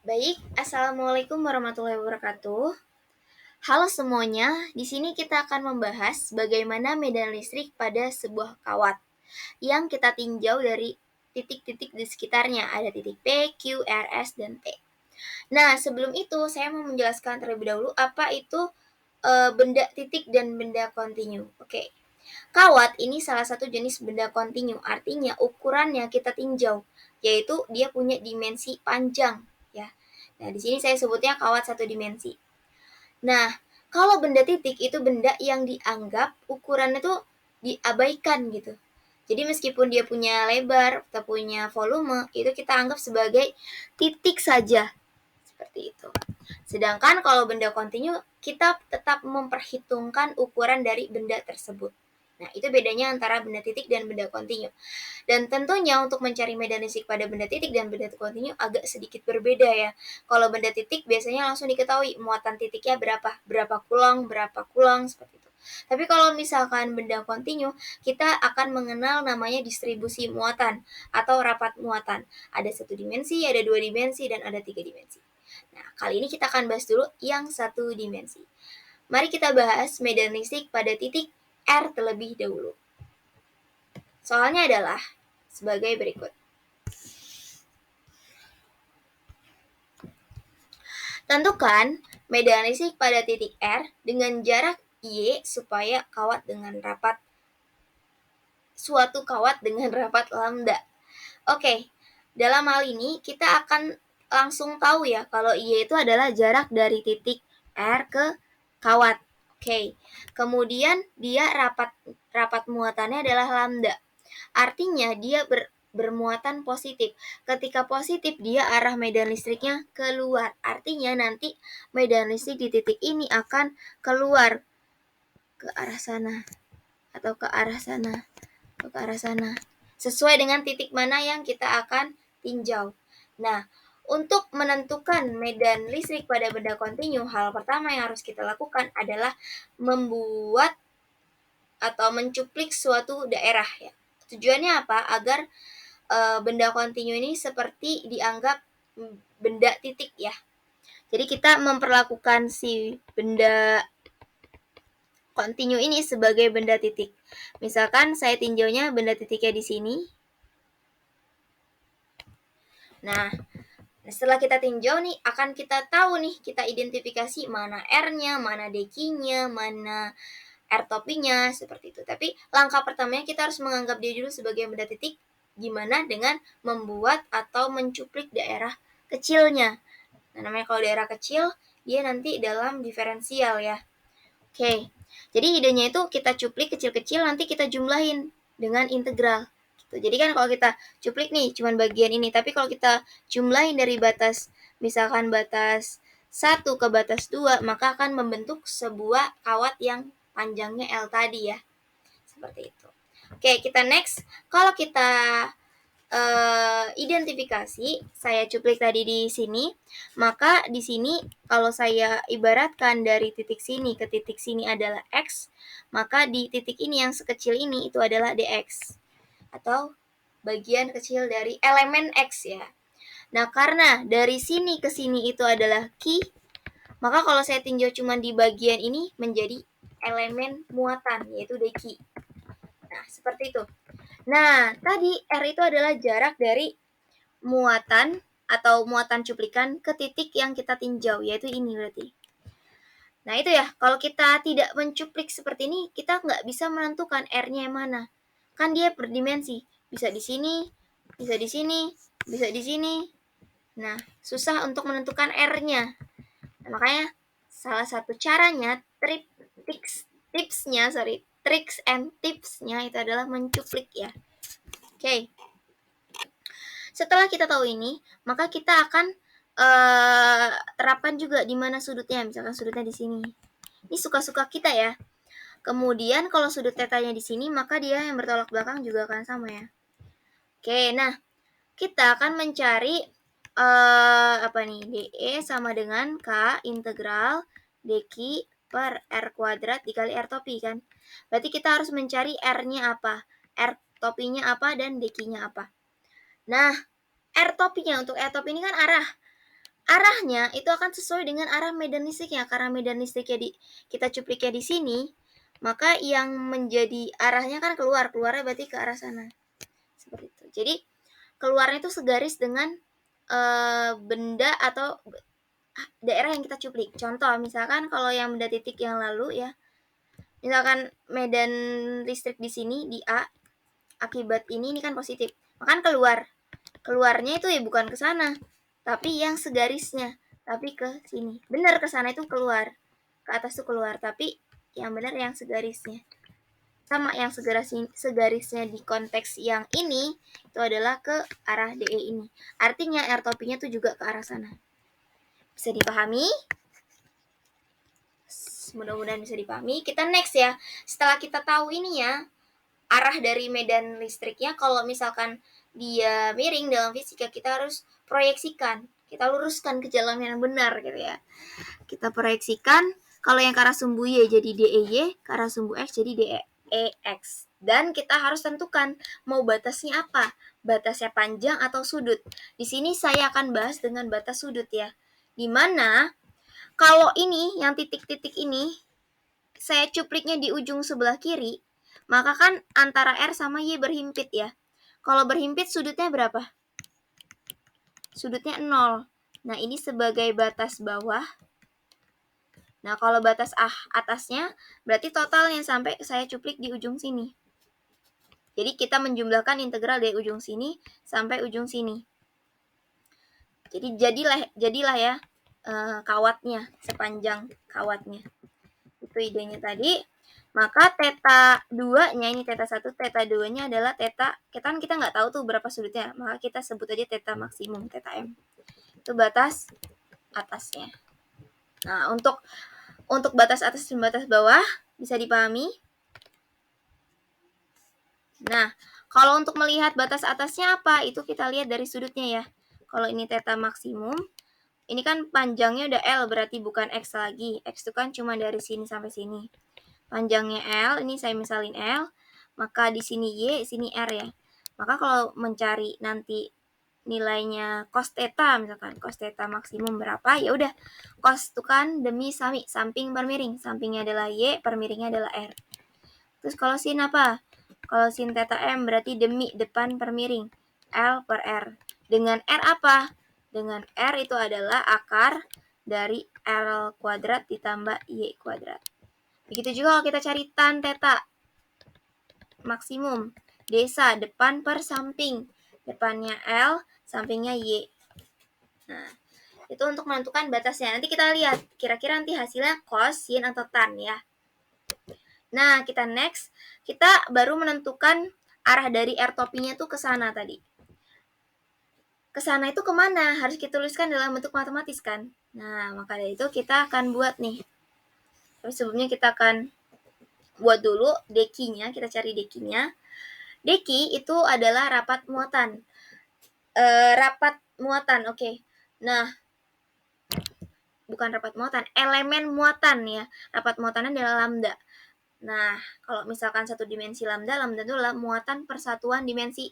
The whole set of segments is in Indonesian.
Baik, Assalamualaikum warahmatullahi wabarakatuh. Halo semuanya, di sini kita akan membahas bagaimana medan listrik pada sebuah kawat yang kita tinjau dari titik-titik di sekitarnya. Ada titik P, Q, R, S, dan T. Nah, sebelum itu saya mau menjelaskan terlebih dahulu apa itu benda titik dan benda kontinu. Oke, kawat ini salah satu jenis benda kontinu, artinya ukurannya kita tinjau, yaitu dia punya dimensi panjang, ya. Nah, di sini saya sebutnya kawat satu dimensi. Nah, kalau benda titik itu benda yang dianggap ukurannya tuh diabaikan gitu. Jadi meskipun dia punya lebar atau punya volume, itu kita anggap sebagai titik saja. Seperti itu. Sedangkan kalau benda kontinu, kita tetap memperhitungkan ukuran dari benda tersebut. Nah, itu bedanya antara benda titik dan benda kontinu. Dan tentunya untuk mencari medan listrik pada benda titik dan benda kontinu agak sedikit berbeda ya. Kalau benda titik biasanya langsung diketahui muatan titiknya berapa kulong, seperti itu. Tapi kalau misalkan benda kontinu, kita akan mengenal namanya distribusi muatan atau rapat muatan. Ada satu dimensi, ada dua dimensi, dan ada tiga dimensi. Nah, kali ini kita akan bahas dulu yang satu dimensi. Mari kita bahas medan listrik pada titik R terlebih dahulu. Soalnya adalah sebagai berikut. Tentukan medan listrik pada titik R dengan jarak Y supaya suatu kawat dengan rapat lambda. Oke, dalam hal ini kita akan langsung tahu ya kalau Y itu adalah jarak dari titik R ke kawat. Oke, kemudian dia rapat muatannya adalah lambda. Artinya dia bermuatan positif. Ketika positif dia arah medan listriknya keluar. Artinya nanti medan listrik di titik ini akan keluar ke arah sana atau ke arah sana atau ke arah sana. Sesuai dengan titik mana yang kita akan tinjau. Nah, untuk menentukan medan listrik pada benda kontinu, hal pertama yang harus kita lakukan adalah membuat atau mencuplik suatu daerah ya. Tujuannya apa? Agar benda kontinu ini seperti dianggap benda titik ya. Jadi kita memperlakukan si benda kontinu ini sebagai benda titik. Misalkan saya tinjaunya benda titiknya di sini. Nah, setelah kita tinjau nih, akan kita tahu nih, kita identifikasi mana R-nya, mana DQ-nya, mana R-topinya, seperti itu. Tapi langkah pertamanya kita harus menganggap dia dulu sebagai benda titik, gimana dengan membuat atau mencuplik daerah kecilnya. Nah, namanya kalau daerah kecil, dia nanti dalam diferensial ya. Oke, jadi idenya itu kita cuplik kecil-kecil, nanti kita jumlahin dengan integral. Gitu. Jadi kan kalau kita cuplik nih, cuman bagian ini. Tapi kalau kita jumlahin dari batas, misalkan batas 1 ke batas 2, maka akan membentuk sebuah kawat yang panjangnya L tadi ya. Seperti itu. Oke, kita next. Kalau kita identifikasi, saya cuplik tadi di sini, maka di sini kalau saya ibaratkan dari titik sini ke titik sini adalah X, maka di titik ini yang sekecil ini itu adalah DX atau bagian kecil dari elemen X ya. Nah, karena dari sini ke sini itu adalah Q, maka kalau saya tinjau cuma di bagian ini menjadi elemen muatan yaitu DQ. Nah, seperti itu. Nah, tadi R itu adalah jarak dari muatan atau muatan cuplikan ke titik yang kita tinjau, yaitu ini berarti. Nah, itu ya, kalau kita tidak mencuplik seperti ini, kita nggak bisa menentukan R-nya yang mana. Kan dia berdimensi, bisa di sini, bisa di sini, bisa di sini. Nah, susah untuk menentukan R-nya. Nah, makanya salah satu caranya, tricks and tipsnya itu adalah mencuplik ya. Oke. Setelah kita tahu ini, maka kita akan terapkan juga di mana sudutnya. Misalkan sudutnya di sini. Ini suka-suka kita ya. Kemudian kalau sudut tetanya di sini, maka dia yang bertolak belakang juga akan sama ya. Oke, nah kita akan mencari apa nih? DE sama dengan K integral DQ per R kuadrat dikali R topi kan. Berarti kita harus mencari R-nya apa, R topinya apa, dan DQ-nya apa. Nah, R topinya, untuk R topi ini kan arah. arahnya itu akan sesuai dengan arah medan listriknya. Karena medan listriknya kita cupliknya di sini, maka yang menjadi arahnya kan keluarnya berarti ke arah sana. Seperti itu. Jadi keluarnya itu segaris dengan benda atau daerah yang kita cuplik. Contoh, misalkan kalau yang benda titik yang lalu ya, misalkan medan listrik di sini di A, akibat ini kan positif. Maka keluarnya itu ya bukan ke sana, tapi yang segarisnya, tapi ke sini. Benar ke sana itu keluar, ke atas itu keluar, tapi yang benar yang segarisnya. Sama yang segarisnya di konteks yang ini itu adalah ke arah DE ini. Artinya air topinya itu juga ke arah sana. Bisa dipahami? Mudah-mudahan bisa dipahami. Kita next ya. Setelah kita tahu ini ya, arah dari medan listriknya, kalau misalkan dia miring dalam fisika, kita harus proyeksikan. Kita luruskan ke jalan yang benar gitu ya. Kita proyeksikan, kalau yang ke arah sumbu Y jadi DEY, ke arah sumbu X jadi DEX. Dan kita harus tentukan mau batasnya apa, batasnya panjang atau sudut. Di sini saya akan bahas dengan batas sudut ya. Dimana kalau ini yang titik-titik ini saya cupliknya di ujung sebelah kiri, maka kan antara R sama Y berhimpit ya. Kalau berhimpit sudutnya berapa? Sudutnya 0. Nah, ini sebagai batas bawah. Nah, kalau batas atasnya berarti totalnya sampai saya cuplik di ujung sini. Jadi kita menjumlahkan integral dari ujung sini sampai ujung sini. Jadi jadilah ya kawatnya, sepanjang kawatnya. Itu idenya tadi. Maka theta 2-nya, ini theta 1, theta 2-nya adalah theta, kita nggak tahu tuh berapa sudutnya, maka kita sebut aja theta maksimum, theta M. Itu batas atasnya. Nah, untuk batas atas dan batas bawah bisa dipahami. Nah, kalau untuk melihat batas atasnya apa, itu kita lihat dari sudutnya ya. Kalau ini theta maksimum, ini kan panjangnya udah L, berarti bukan X lagi. X itu kan cuma dari sini sampai sini. Panjangnya L, ini saya misalin L, maka di sini Y, sini R ya. Maka kalau mencari nanti nilainya cos theta, misalkan cos theta maksimum berapa, ya udah cos itu kan demi samping per miring, sampingnya adalah Y, per miringnya adalah R. Terus kalau sin apa? Kalau sin theta M berarti demi depan per miring, L per R. Dengan R apa? Dengan R itu adalah akar dari L kuadrat ditambah Y kuadrat. Begitu juga kalau kita cari tan theta maksimum, desa depan per samping, depannya L, sampingnya Y. Nah, itu untuk menentukan batasnya. Nanti kita lihat kira-kira nanti hasilnya cos, sin, atau tan ya. Nah, kita next, kita baru menentukan arah dari air topinya tuh ke sana tadi. Ke sana itu kemana? Harus kita tuliskan dalam bentuk matematis kan? Nah, maka dari itu kita akan buat nih. Tapi sebelumnya kita akan buat dulu dekinya, kita cari dekinya. Deki itu adalah rapat muatan. Rapat muatan, oke. Nah, bukan rapat muatan, elemen muatan ya. Rapat muatannya adalah lambda. Nah, kalau misalkan satu dimensi lambda itu adalah muatan persatuan dimensi.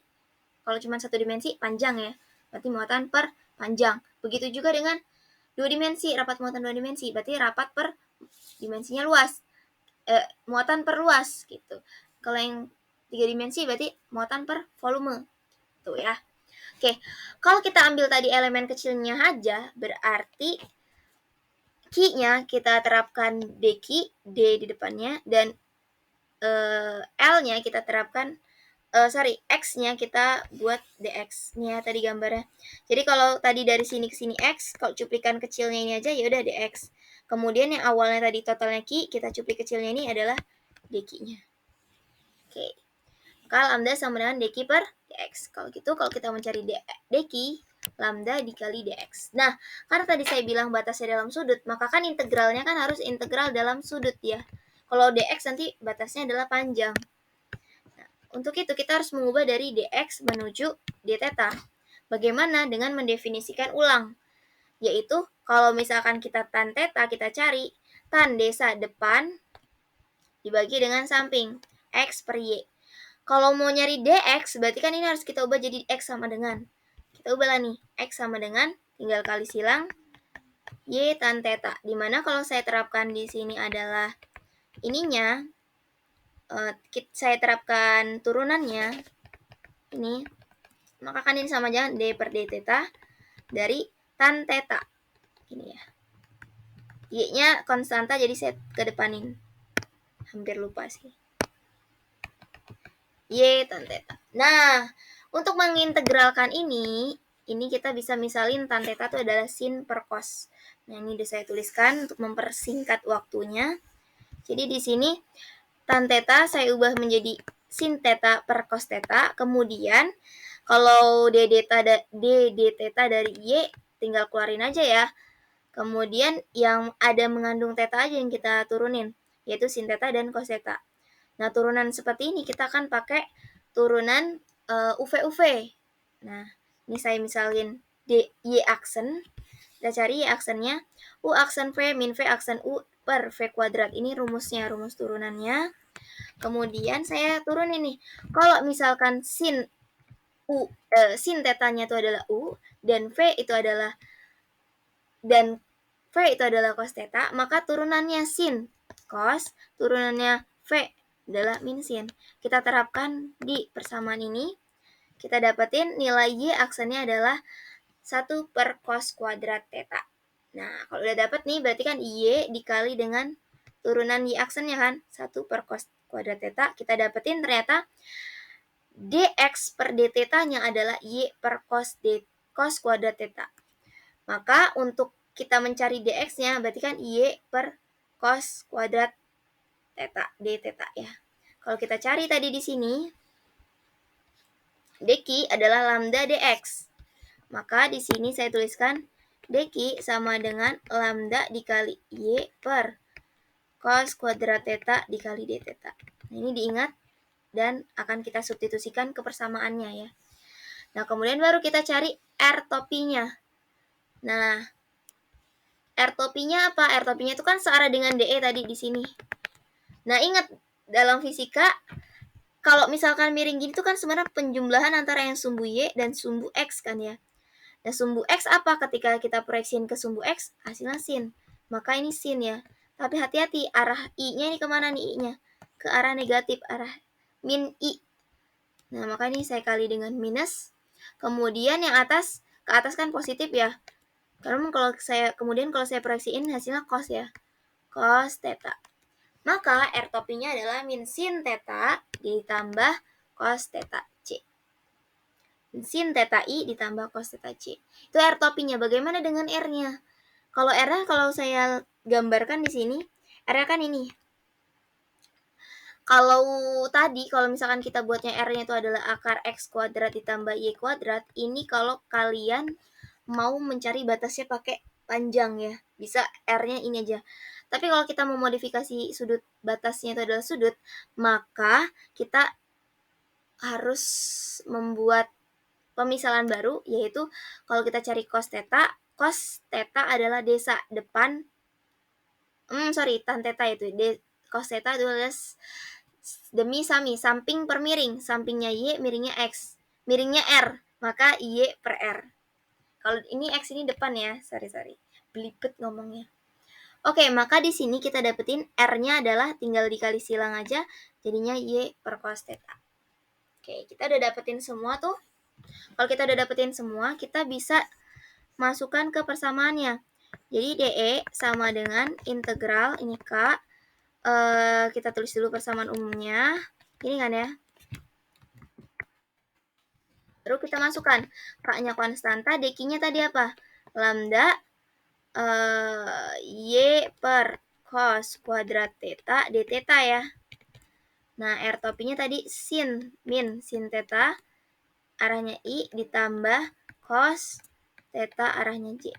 Kalau cuma satu dimensi, panjang ya. Berarti muatan per panjang. Begitu juga dengan dua dimensi, rapat muatan dua dimensi. Berarti rapat per dimensinya luas. Muatan per luas gitu. Kalau yang tiga dimensi berarti muatan per volume. Tuh ya. Oke, kalau kita ambil tadi elemen kecilnya aja, berarti Q-nya kita terapkan dq, D di depannya, dan L-nya kita terapkan, X-nya kita buat dx. Nih ya tadi gambarnya. Jadi kalau tadi dari sini ke sini X, kalau cuplikan kecilnya ini aja ya udah dx. Kemudian yang awalnya tadi totalnya Q, kita cuplik kecilnya ini adalah dq-nya. Oke. Maka lambda sama dengan dq per dx. Kalau gitu, kalau kita mencari dq, lambda dikali dx. Nah, karena tadi saya bilang batasnya dalam sudut, maka kan integralnya kan harus integral dalam sudut ya. Kalau dx nanti batasnya adalah panjang. Nah, untuk itu kita harus mengubah dari dx menuju d theta. Bagaimana? Dengan mendefinisikan ulang. Yaitu, kalau misalkan kita tan theta, kita cari tan desa depan dibagi dengan samping, x per y. Kalau mau nyari dx, berarti kan ini harus kita ubah jadi x sama dengan. Kita ubah lah nih, x sama dengan, tinggal kali silang, Y tan theta. Dimana kalau saya terapkan di sini adalah ininya, saya terapkan turunannya, ini, maka kan ini sama aja D per D theta dari tan theta. Ini ya. Y-nya konstanta jadi saya kedepanin. Hampir lupa sih. Y tan theta. Nah, untuk mengintegralkan ini kita bisa misalin tan theta itu adalah sin per cos. Nah, ini udah saya tuliskan untuk mempersingkat waktunya. Jadi di sini tan theta saya ubah menjadi sin theta per cos theta. Kemudian kalau d theta dari Y tinggal keluarin aja ya. Kemudian yang ada mengandung theta aja yang kita turunin, yaitu sin theta dan cos theta. Nah, turunan seperti ini kita akan pakai turunan UV. Nah, ini saya misalin Y aksen. Kita cari Y aksennya. U aksen V min V aksen U per V kuadrat. Ini rumusnya, rumus turunannya. Kemudian saya turunin nih. Kalau misalkan sin tetanya itu adalah U dan V itu adalah cos theta, maka turunannya sin cos, turunannya V adalah min sin. Kita terapkan di persamaan ini, kita dapetin nilai Y aksennya adalah 1 per cos kuadrat theta. Nah, kalau udah dapet nih, berarti kan Y dikali dengan turunan Y aksennya kan, 1 per cos kuadrat theta, kita dapetin ternyata dx per d theta-nya adalah Y per cos kuadrat theta. Maka untuk kita mencari dx-nya berarti kan Y per cos kuadrat theta, d theta ya. Kalau kita cari tadi di sini, dq adalah lambda dx. Maka di sini saya tuliskan dq sama dengan lambda dikali Y per cos kuadrat theta dikali d theta. Nah, ini diingat dan akan kita substitusikan ke persamaannya ya. Nah, kemudian baru kita cari R topinya. Nah, R topinya apa? R topinya itu kan searah dengan DE tadi di sini. Nah, ingat dalam fisika kalau misalkan miring gini tuh kan sebenarnya penjumlahan antara yang sumbu Y dan sumbu X kan ya. Nah, sumbu X apa? Ketika kita proyeksiin ke sumbu X, hasilnya sin. Maka ini sin ya. Tapi hati-hati, arah I-nya ini kemana nih I-nya? Ke arah negatif, arah min I. Nah, maka ini saya kali dengan minus. Kemudian yang atas, ke atas kan positif ya. Karena kalau saya proyeksiin hasilnya cos ya. Cos theta. Maka R topinya adalah min sin theta ditambah cos theta C. Sin theta I ditambah cos theta C. Itu R topinya. Bagaimana dengan R-nya? Kalau R-nya kalau saya gambarkan di sini, R-nya kan ini. Kalau misalkan kita buatnya R-nya itu adalah akar X kuadrat ditambah Y kuadrat, ini kalau kalian mau mencari batasnya pakai panjang ya, bisa R-nya ini aja. Tapi kalau kita mau modifikasi sudut batasnya itu adalah sudut, maka kita harus membuat pemisalan baru, yaitu kalau kita cari cos theta adalah desa depan, tan theta itu, cos theta itu adalah demi samping per miring, sampingnya Y, miringnya X, miringnya R, maka Y per R. Kalau ini X ini depan ya, sorry, belibet ngomongnya. Oke, maka di sini kita dapetin R-nya adalah tinggal dikali silang aja, jadinya Y per cos theta. Oke, kita udah dapetin semua tuh. Kalau kita udah dapetin semua, kita bisa masukkan ke persamaannya. Jadi DE sama dengan integral, ini K, kita tulis dulu persamaan umumnya. Ini kan ya. Lalu kita masukkan K-nya konstanta, dq-nya tadi apa? Lambda Y per cos kuadrat theta d theta ya. Nah, R topinya tadi sin theta arahnya I ditambah cos theta arahnya J.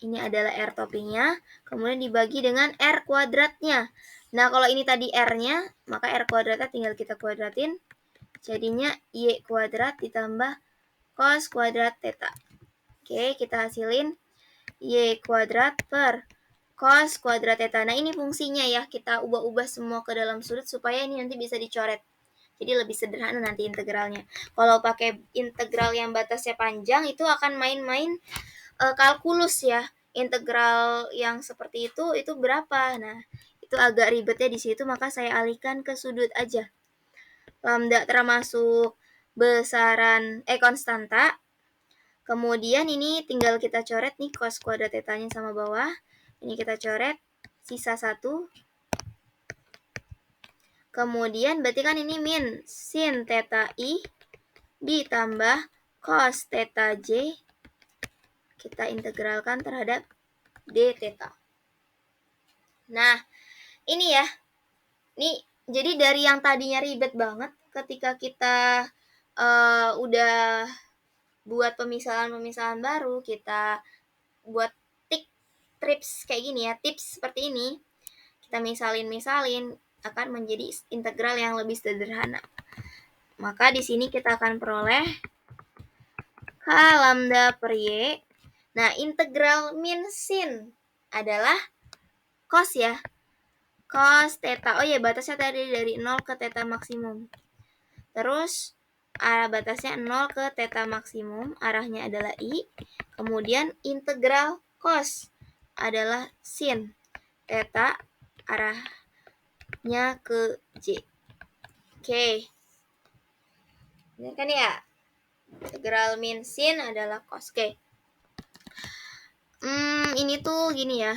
Ini adalah R topinya, kemudian dibagi dengan R kuadratnya. Nah, kalau ini tadi R-nya, maka R kuadratnya tinggal kita kuadratin. Jadinya Y kuadrat ditambah cos kuadrat theta. Oke, kita hasilin Y kuadrat per cos kuadrat theta. Nah, ini fungsinya ya, kita ubah-ubah semua ke dalam sudut supaya ini nanti bisa dicoret. Jadi lebih sederhana nanti integralnya. Kalau pakai integral yang batasnya panjang, itu akan main-main kalkulus ya. integral yang seperti itu berapa. Nah, itu agak ribetnya di situ, maka saya alihkan ke sudut aja. Lambda termasuk besaran konstanta. Kemudian ini tinggal kita coret nih cos kuadrat tetanya sama bawah. Ini kita coret sisa 1. Kemudian berarti kan ini min sin theta i ditambah cos theta j. Kita integralkan terhadap d theta. Nah, ini ya. Nih, jadi dari yang tadinya ribet banget ketika kita udah buat pemisahan-pemisahan baru, kita buat tips kayak gini ya, tips seperti ini, kita misalin akan menjadi integral yang lebih sederhana. Maka di sini kita akan peroleh K lambda per Y. Nah, integral min sin adalah cos ya. Cos theta. Oh ya, batasnya tadi dari 0 ke theta maksimum. Terus batasnya 0 ke theta maksimum, arahnya adalah I. Kemudian integral cos adalah sin theta, arahnya ke J. Oke. Benar kan ya? Integral min sin adalah cos. Oke. Ini tuh gini ya.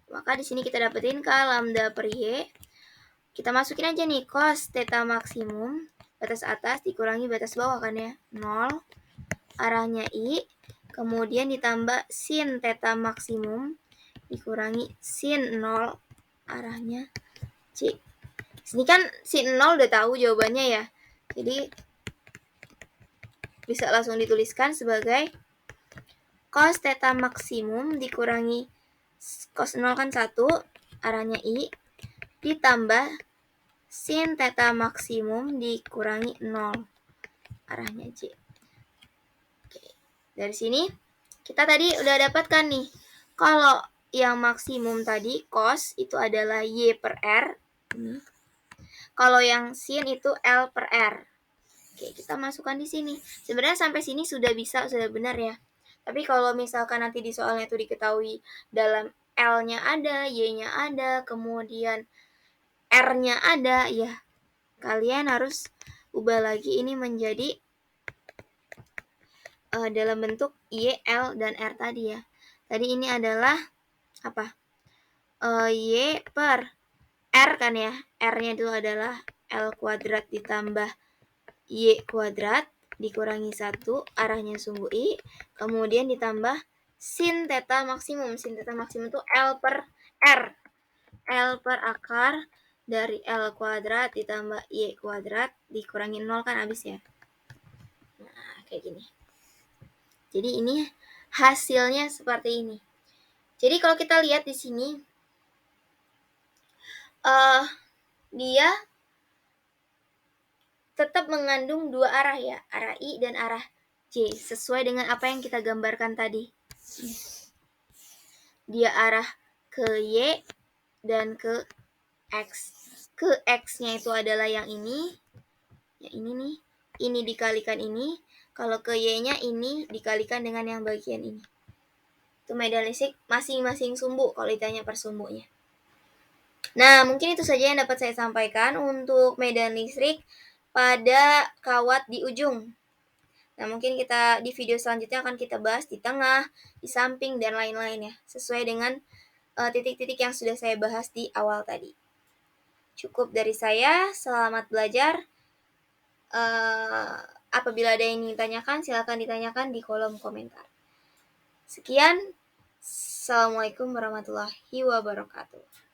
Maka di sini kita dapetin K lambda per Y. Kita masukin aja nih cos theta maksimum, batas atas dikurangi batas bawah kan ya, 0, arahnya I, kemudian ditambah sin theta maksimum, dikurangi sin 0, arahnya C. Sini kan sin 0 udah tahu jawabannya ya, jadi bisa langsung dituliskan sebagai cos theta maksimum dikurangi cos 0 kan 1, arahnya I, ditambah sin theta maksimum dikurangi 0, arahnya J. Oke. Dari sini kita tadi udah dapatkan nih, kalau yang maksimum tadi cos itu adalah Y per R. Kalau yang sin itu L per R. Oke, kita masukkan di sini. Sebenarnya sampai sini sudah bisa, sudah benar ya. Tapi kalau misalkan nanti di soalnya itu diketahui dalam L-nya ada, Y-nya ada, kemudian R-nya ada, ya kalian harus ubah lagi ini menjadi dalam bentuk Y, L, dan R tadi ya. Tadi ini adalah apa? Y per R kan ya. R-nya itu adalah L kuadrat ditambah Y kuadrat dikurangi 1, arahnya sumbu I. Kemudian ditambah sin theta maksimum. Sin theta maksimum itu L per R. L per akar dari L kuadrat ditambah Y kuadrat dikurangi 0 kan habis ya. Nah, kayak gini. Jadi ini hasilnya seperti ini. Jadi kalau kita lihat di sini, dia tetap mengandung dua arah ya, arah I dan arah J, sesuai dengan apa yang kita gambarkan tadi. Dia arah ke Y dan ke X. Ke X-nya itu adalah yang ini nih, ini dikalikan ini. Kalau ke Y-nya ini dikalikan dengan yang bagian ini. Itu medan listrik masing-masing sumbu kalau ditanya per sumbunya. Nah, mungkin itu saja yang dapat saya sampaikan untuk medan listrik pada kawat di ujung. Nah, mungkin kita di video selanjutnya akan kita bahas di tengah, di samping, dan lain-lain ya, sesuai dengan titik-titik yang sudah saya bahas di awal tadi. Cukup dari saya, selamat belajar. Apabila ada yang ingin ditanyakan, silakan ditanyakan di kolom komentar. Sekian, Assalamualaikum warahmatullahi wabarakatuh.